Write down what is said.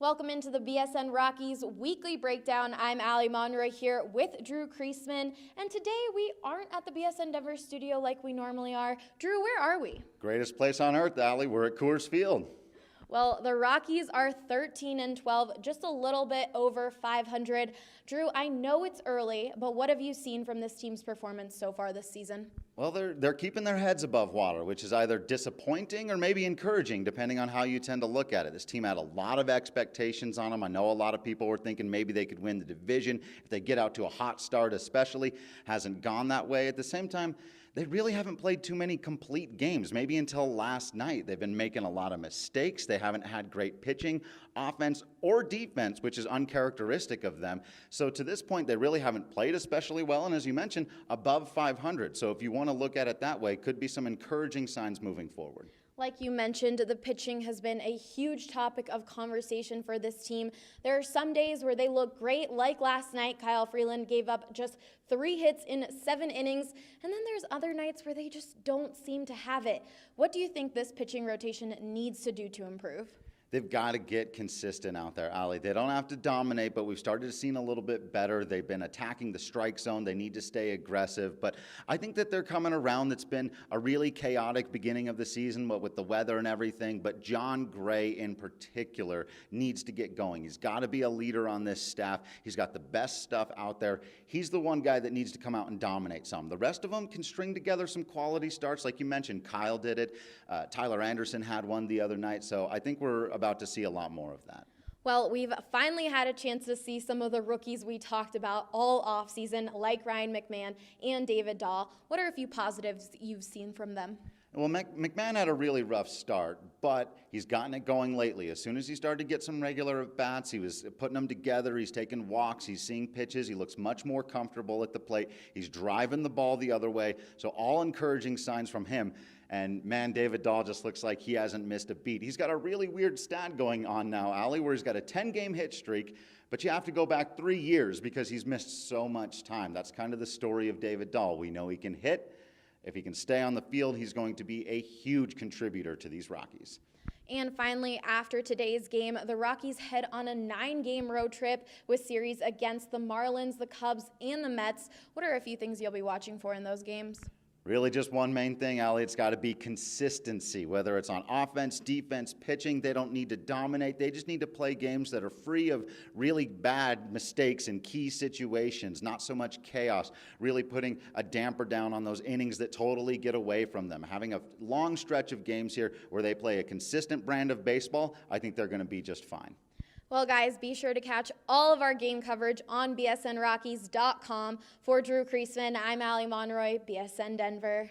Welcome into the BSN Rockies weekly breakdown. I'm Allie Monroy here with Drew Kreisman, and today we aren't at the BSN Denver studio like we normally are. Drew, where are we? Greatest place on earth, Allie. We're at Coors Field. Well, the Rockies are 13-12, just a little bit over 500. Drew, I know it's early, but what have you seen from this team's performance so far this season? Well, they're keeping their heads above water, which is either disappointing or maybe encouraging, depending on how you tend to look at it. This team had a lot of expectations on them. I know a lot of people were thinking maybe they could win the division if they get out to a hot start, especially. Hasn't gone that way. At the same time, they really haven't played too many complete games, maybe until last night. They've been making a lot of mistakes. They haven't had great pitching, offense, or defense, which is uncharacteristic of them. So to this point, they really haven't played especially well, and as you mentioned, above 500. So if you want to look at it that way, could be some encouraging signs moving forward. Like you mentioned, the pitching has been a huge topic of conversation for this team. There are some days where they look great, like last night. Kyle Freeland gave up just 3 hits in 7 innings. And then there's other nights where they just don't seem to have it. What do you think this pitching rotation needs to do to improve? They've got to get consistent out there, Allie. They don't have to dominate, but we've started to see a little bit better. They've been attacking the strike zone. They need to stay aggressive. But I think that they're coming around. It's been a really chaotic beginning of the season, what with the weather and everything. But John Gray in particular needs to get going. He's got to be a leader on this staff. He's got the best stuff out there. He's the one guy that needs to come out and dominate some. The rest of them can string together some quality starts. Like you mentioned, Kyle did it. Tyler Anderson had one the other night. So I think we're about to see a lot more of that. Well, we've finally had a chance to see some of the rookies we talked about all offseason, like Ryan McMahon and David Dahl. What are a few positives you've seen from them? Well, McMahon had a really rough start, but he's gotten it going lately. As soon as he started to get some regular at-bats, he was putting them together. He's taking walks. He's seeing pitches. He looks much more comfortable at the plate. He's driving the ball the other way. So all encouraging signs from him. And, man, David Dahl just looks like he hasn't missed a beat. He's got a really weird stat going on now, Allie, where he's got a 10-game hit streak, but you have to go back 3 years because he's missed so much time. That's kind of the story of David Dahl. We know he can hit. If he can stay on the field, he's going to be a huge contributor to these Rockies. And finally, after today's game, the Rockies head on a 9-game road trip with series against the Marlins, the Cubs, and the Mets. What are a few things you'll be watching for in those games? Really just one main thing, Allie. It's got to be consistency, whether it's on offense, defense, pitching. They don't need to dominate. They just need to play games that are free of really bad mistakes in key situations, not so much chaos, really putting a damper down on those innings that totally get away from them. Having a long stretch of games here where they play a consistent brand of baseball, I think they're going to be just fine. Well, guys, be sure to catch all of our game coverage on bsnrockies.com. For Drew Kreisman, I'm Allie Monroy, BSN Denver.